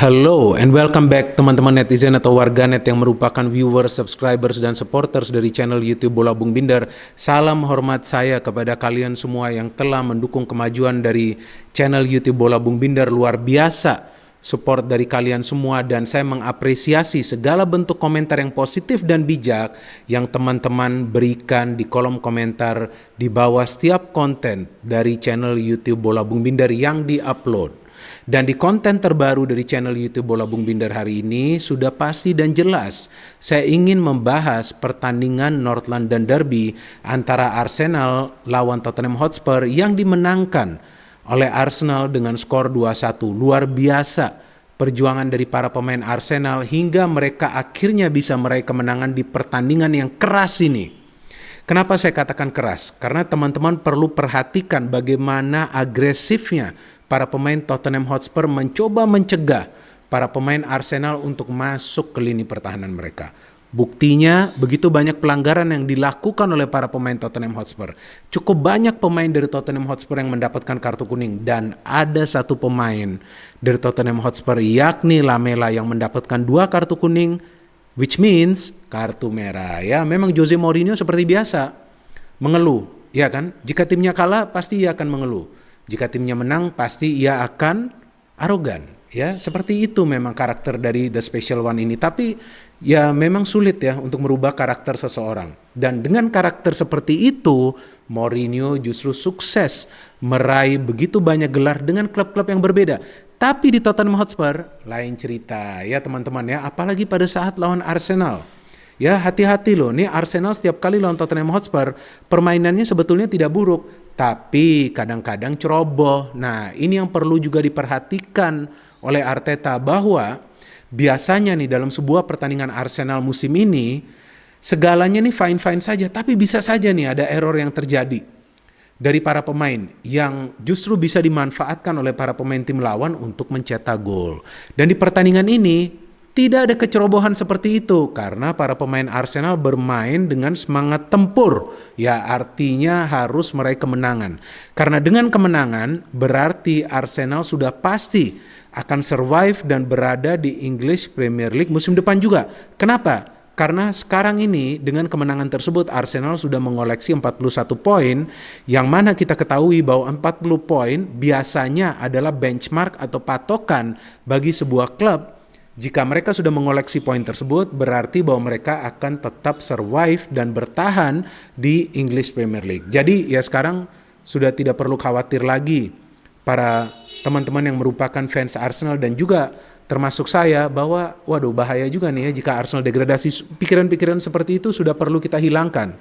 Hello and welcome back teman-teman netizen atau warganet yang merupakan viewers, subscribers, dan supporters dari channel YouTube Bola Bung Binder. Salam hormat saya kepada kalian semua yang telah mendukung kemajuan dari channel YouTube Bola Bung Binder. Luar biasa support dari kalian semua dan saya mengapresiasi segala bentuk komentar yang positif dan bijak yang teman-teman berikan di kolom komentar di bawah setiap konten dari channel YouTube Bola Bung Binder yang di-upload. Dan di konten terbaru dari channel YouTube Bola Bung Binder hari ini sudah pasti dan jelas saya ingin membahas pertandingan North London Derby antara Arsenal lawan Tottenham Hotspur yang dimenangkan oleh Arsenal dengan skor 2-1. Luar biasa perjuangan dari para pemain Arsenal hingga mereka akhirnya bisa meraih kemenangan di pertandingan yang keras ini. Kenapa saya katakan keras? Karena teman-teman perlu perhatikan bagaimana agresifnya para pemain Tottenham Hotspur mencoba mencegah para pemain Arsenal untuk masuk ke lini pertahanan mereka. Buktinya begitu banyak pelanggaran yang dilakukan oleh para pemain Tottenham Hotspur. Cukup banyak pemain dari Tottenham Hotspur yang mendapatkan kartu kuning dan ada satu pemain dari Tottenham Hotspur yakni Lamela yang mendapatkan 2 kartu kuning, which means kartu merah. Ya, memang Jose Mourinho seperti biasa mengeluh, ya kan? Jika timnya kalah pasti ia akan mengeluh. Jika timnya menang pasti ia akan arogan. Ya, seperti itu memang karakter dari The Special One ini. Tapi ya memang sulit ya untuk merubah karakter seseorang. Dan dengan karakter seperti itu, Mourinho justru sukses meraih begitu banyak gelar dengan klub-klub yang berbeda. Tapi di Tottenham Hotspur lain cerita ya teman-teman ya, apalagi pada saat lawan Arsenal. Ya, hati-hati loh, nih Arsenal setiap kali lawan Tottenham Hotspur permainannya sebetulnya tidak buruk, tapi kadang-kadang ceroboh. Nah, ini yang perlu juga diperhatikan oleh Arteta bahwa biasanya nih dalam sebuah pertandingan Arsenal musim ini segalanya nih fine-fine saja, tapi bisa saja nih ada error yang terjadi dari para pemain yang justru bisa dimanfaatkan oleh para pemain tim lawan untuk mencetak gol. Dan di pertandingan ini tidak ada kecerobohan seperti itu karena para pemain Arsenal bermain dengan semangat tempur. Ya, artinya harus meraih kemenangan. Karena dengan kemenangan berarti Arsenal sudah pasti akan survive dan berada di English Premier League musim depan juga. Kenapa? Karena sekarang ini dengan kemenangan tersebut Arsenal sudah mengoleksi 41 poin yang mana kita ketahui bahwa 40 poin biasanya adalah benchmark atau patokan bagi sebuah klub. Jika mereka sudah mengoleksi poin tersebut, berarti bahwa mereka akan tetap survive dan bertahan di English Premier League. Jadi ya sekarang sudah tidak perlu khawatir lagi para teman-teman yang merupakan fans Arsenal dan juga termasuk saya bahwa waduh bahaya juga nih ya jika Arsenal degradasi. Pikiran-pikiran seperti itu sudah perlu kita hilangkan.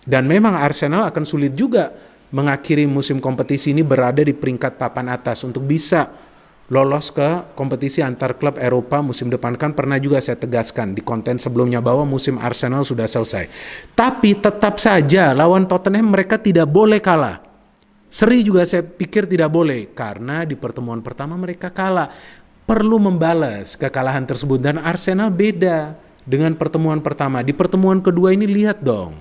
Dan memang Arsenal akan sulit juga mengakhiri musim kompetisi ini berada di peringkat papan atas untuk bisa lolos ke kompetisi antar klub Eropa musim depan. Kan pernah juga saya tegaskan di konten sebelumnya bahwa musim Arsenal sudah selesai. Tapi tetap saja lawan Tottenham mereka tidak boleh kalah. Seri juga saya pikir tidak boleh karena di pertemuan pertama mereka kalah. Perlu membalas kekalahan tersebut dan Arsenal beda dengan pertemuan pertama. Di pertemuan kedua ini lihat dong.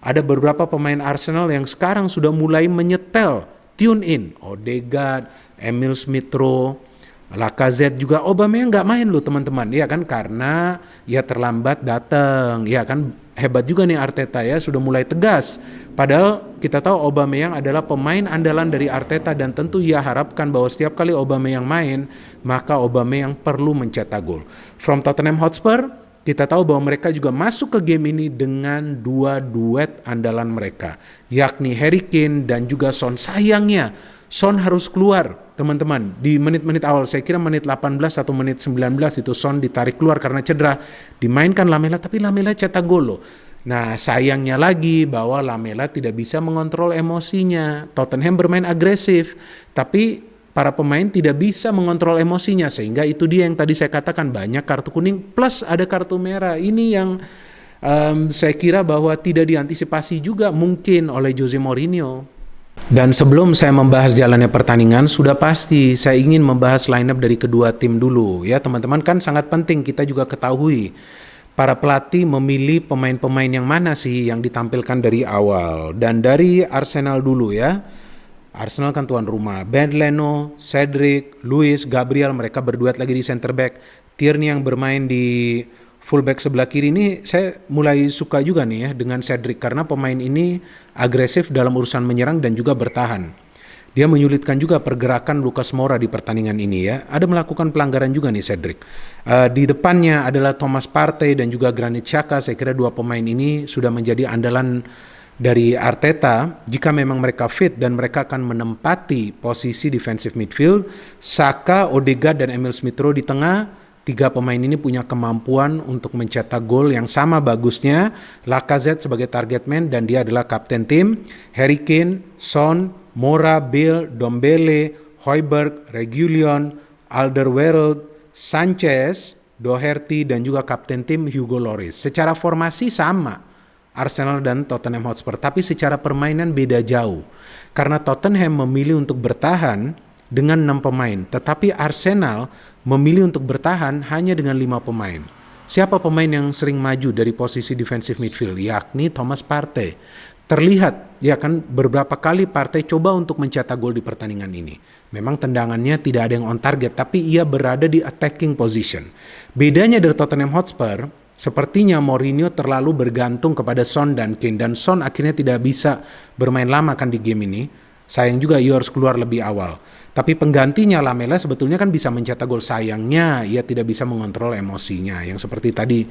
Ada beberapa pemain Arsenal yang sekarang sudah mulai menyetel, tune in. Odegaard, Emil Smith-Rowe, Lacazette juga. Aubameyang nggak main loh teman-teman, ya kan, karena ya terlambat datang, ya kan. Hebat juga nih Arteta ya, sudah mulai tegas. Padahal kita tahu Aubameyang adalah pemain andalan dari Arteta dan tentu ia harapkan bahwa setiap kali Aubameyang main, maka Aubameyang perlu mencetak gol. From Tottenham Hotspur, kita tahu bahwa mereka juga masuk ke game ini dengan 2 duet andalan mereka, yakni Harry Kane dan juga Son. Sayangnya Son harus keluar teman-teman di menit-menit awal. Saya kira menit 18 atau menit 19 itu Son ditarik keluar karena cedera. Dimainkan Lamela tapi Lamela cetak gol loh. Nah, sayangnya lagi bahwa Lamela tidak bisa mengontrol emosinya. Tottenham bermain agresif tapi para pemain tidak bisa mengontrol emosinya, sehingga itu dia yang tadi saya katakan banyak kartu kuning plus ada kartu merah. Ini yang saya kira bahwa tidak diantisipasi juga mungkin oleh Jose Mourinho. Dan sebelum saya membahas jalannya pertandingan, sudah pasti saya ingin membahas line up dari kedua tim dulu. Ya teman-teman, kan sangat penting kita juga ketahui para pelatih memilih pemain-pemain yang mana sih yang ditampilkan dari awal. Dan dari Arsenal dulu ya. Arsenal kan tuan rumah. Ben Leno, Cedric, Luis, Gabriel, mereka berduet lagi di center back. Tierney yang bermain di fullback sebelah kiri ini saya mulai suka juga nih ya dengan Cedric karena pemain ini agresif dalam urusan menyerang dan juga bertahan. Dia menyulitkan juga pergerakan Lucas Moura di pertandingan ini ya. Ada melakukan pelanggaran juga nih Cedric. Di depannya adalah Thomas Partey dan juga Granit Xhaka. Saya kira dua pemain ini sudah menjadi andalan dari Arteta jika memang mereka fit dan mereka akan menempati posisi defensive midfield. Saka, Odegaard dan Emil Smith Rowe di tengah. Tiga pemain ini punya kemampuan untuk mencetak gol yang sama bagusnya. Lacazette sebagai target man dan dia adalah kapten tim. Harry Kane, Son, Moura, Bale, Dombele, Højbjerg, Reguilon, Alderweireld, Sanchez, Doherty dan juga kapten tim Hugo Lloris. Secara formasi sama Arsenal dan Tottenham Hotspur, tapi secara permainan beda jauh. Karena Tottenham memilih untuk bertahan dengan 6 pemain, tetapi Arsenal memilih untuk bertahan hanya dengan 5 pemain. Siapa pemain yang sering maju dari posisi defensive midfield? Yakni Thomas Partey. Terlihat ya kan beberapa kali Partey coba untuk mencetak gol di pertandingan ini. Memang tendangannya tidak ada yang on target, tapi ia berada di attacking position. Bedanya dari Tottenham Hotspur, sepertinya Mourinho terlalu bergantung kepada Son dan Kane, dan Son akhirnya tidak bisa bermain lama kan di game ini. Sayang juga ia harus keluar lebih awal. Tapi penggantinya Lamela sebetulnya kan bisa mencetak gol, sayangnya ia tidak bisa mengontrol emosinya yang seperti tadi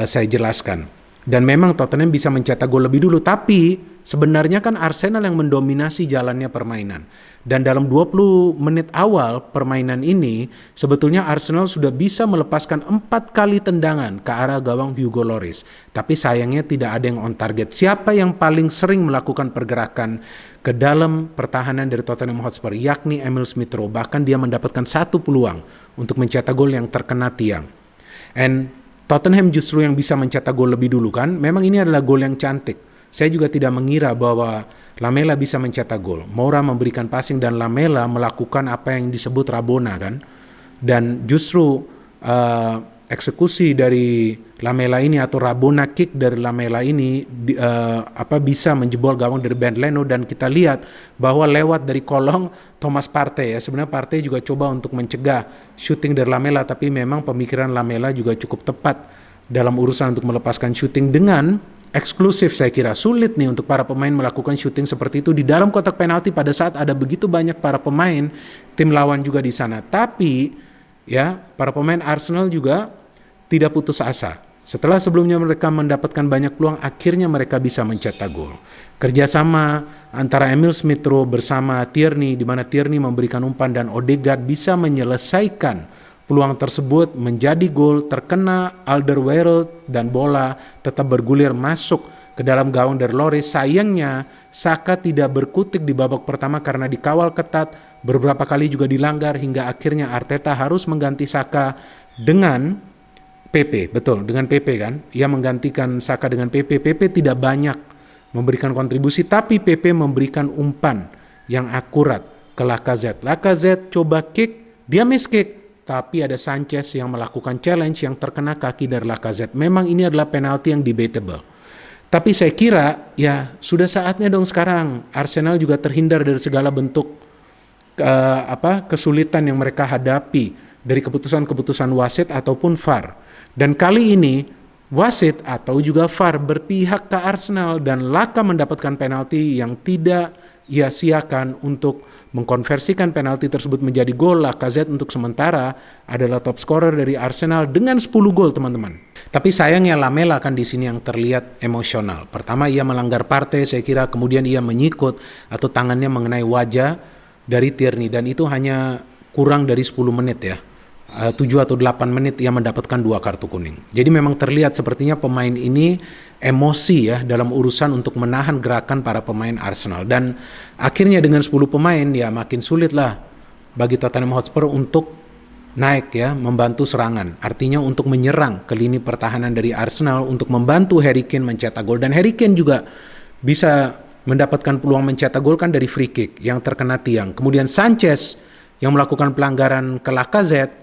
saya jelaskan. Dan memang Tottenham bisa mencetak gol lebih dulu, tapi sebenarnya kan Arsenal yang mendominasi jalannya permainan. Dan dalam 20 menit awal permainan ini, sebetulnya Arsenal sudah bisa melepaskan 4 kali tendangan ke arah gawang Hugo Lloris. Tapi sayangnya tidak ada yang on target. Siapa yang paling sering melakukan pergerakan ke dalam pertahanan dari Tottenham Hotspur? Yakni Emil Smith Rowe. Bahkan dia mendapatkan 1 peluang untuk mencetak gol yang terkena tiang. And Tottenham justru yang bisa mencetak gol lebih dulu kan. Memang ini adalah gol yang cantik. Saya juga tidak mengira bahwa Lamela bisa mencetak gol. Moura memberikan passing dan Lamela melakukan apa yang disebut Rabona kan. Dan justru eksekusi dari Lamela ini atau Rabona kick dari Lamela ini bisa menjebol gawang dari Ben Leno, dan kita lihat bahwa lewat dari kolong Thomas Partey ya. Sebenarnya Partey juga coba untuk mencegah shooting dari Lamela, tapi memang pemikiran Lamela juga cukup tepat dalam urusan untuk melepaskan shooting dengan eksklusif. Saya kira sulit nih untuk para pemain melakukan shooting seperti itu di dalam kotak penalti pada saat ada begitu banyak para pemain tim lawan juga di sana. Tapi ya, para pemain Arsenal juga tidak putus asa. Setelah sebelumnya mereka mendapatkan banyak peluang, akhirnya mereka bisa mencetak gol. Kerjasama antara Emil Smith Rowe bersama Tierney, di mana Tierney memberikan umpan dan Odegaard bisa menyelesaikan peluang tersebut menjadi gol, terkena Alderweireld dan bola tetap bergulir masuk ke dalam gawang dari Lloris. Sayangnya Saka tidak berkutik di babak pertama karena dikawal ketat, beberapa kali juga dilanggar hingga akhirnya Arteta harus mengganti Saka dengan PP. Betul, dengan PP kan. Ia menggantikan Saka dengan PP. PP tidak banyak memberikan kontribusi, tapi PP memberikan umpan yang akurat ke Lacazette. Lacazette coba kick, dia miss kick, tapi ada Sanchez yang melakukan challenge yang terkena kaki dari Lacazette. Memang ini adalah penalti yang debatable. Tapi saya kira ya sudah saatnya dong sekarang Arsenal juga terhindar dari segala bentuk kesulitan yang mereka hadapi dari keputusan-keputusan wasit ataupun VAR. Dan kali ini wasit atau juga VAR berpihak ke Arsenal dan Laka mendapatkan penalti yang tidak ia siakan untuk mengkonversikan penalti tersebut menjadi gol. Lacazette untuk sementara adalah top scorer dari Arsenal dengan 10 gol, teman-teman. Tapi sayangnya Lamela kan di sini yang terlihat emosional. Pertama ia melanggar Partey, saya kira, kemudian ia menyikut atau tangannya mengenai wajah dari Tierney, dan itu hanya kurang dari 10 menit ya. 7 atau 8 menit ia mendapatkan 2 kartu kuning. Jadi memang terlihat sepertinya pemain ini emosi ya dalam urusan untuk menahan gerakan para pemain Arsenal. Dan akhirnya dengan 10 pemain ya makin sulit lah bagi Tottenham Hotspur untuk naik ya, membantu serangan. Artinya untuk menyerang ke lini pertahanan dari Arsenal untuk membantu Harry Kane mencetak gol. Dan Harry Kane juga bisa mendapatkan peluang mencetak gol kan dari free kick yang terkena tiang. Kemudian Sanchez yang melakukan pelanggaran ke Lacazette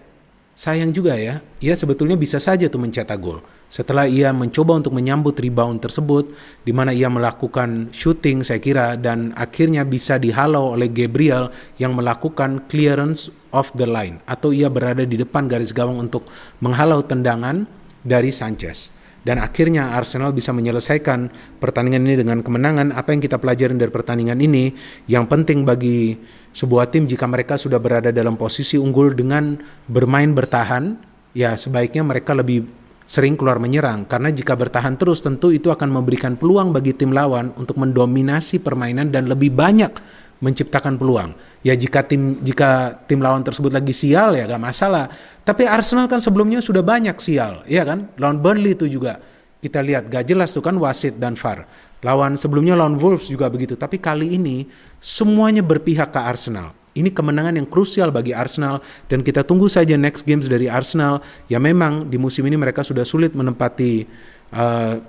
sayang juga ya, ia sebetulnya bisa saja tuh mencetak gol. Setelah ia mencoba untuk menyambut rebound tersebut, di mana ia melakukan shooting saya kira, dan akhirnya bisa dihalau oleh Gabriel yang melakukan clearance of the line, atau ia berada di depan garis gawang untuk menghalau tendangan dari Sanchez. Dan akhirnya Arsenal bisa menyelesaikan pertandingan ini dengan kemenangan. Apa yang kita pelajarin dari pertandingan ini, yang penting bagi sebuah tim jika mereka sudah berada dalam posisi unggul dengan bermain bertahan, ya sebaiknya mereka lebih sering keluar menyerang. Karena jika bertahan terus tentu itu akan memberikan peluang bagi tim lawan untuk mendominasi permainan dan lebih banyak menciptakan peluang. Ya jika tim lawan tersebut lagi sial ya gak masalah. Tapi Arsenal kan sebelumnya sudah banyak sial, ya kan? Lawan Burnley itu juga kita lihat gak jelas tuh kan wasit dan VAR. Lawan sebelumnya lawan Wolves juga begitu. Tapi kali ini semuanya berpihak ke Arsenal. Ini kemenangan yang krusial bagi Arsenal dan kita tunggu saja next games dari Arsenal. Ya memang di musim ini mereka sudah sulit menempati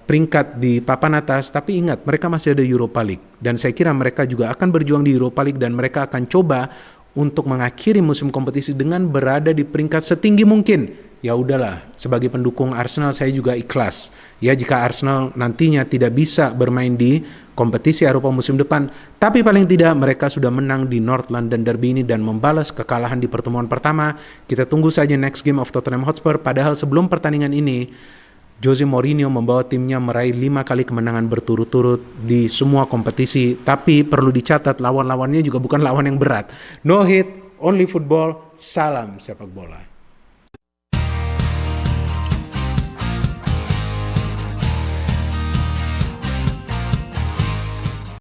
peringkat di papan atas, tapi ingat mereka masih ada Europa League dan saya kira mereka juga akan berjuang di Europa League dan mereka akan coba untuk mengakhiri musim kompetisi dengan berada di peringkat setinggi mungkin. Ya udahlah, sebagai pendukung Arsenal saya juga ikhlas ya jika Arsenal nantinya tidak bisa bermain di kompetisi Eropa musim depan, tapi paling tidak mereka sudah menang di North London Derby ini dan membalas kekalahan di pertemuan pertama. Kita tunggu saja next game of Tottenham Hotspur. Padahal sebelum pertandingan ini Jose Mourinho membawa timnya meraih 5 kali kemenangan berturut-turut di semua kompetisi. Tapi perlu dicatat lawan-lawannya juga bukan lawan yang berat. No hit, only football, salam sepak bola.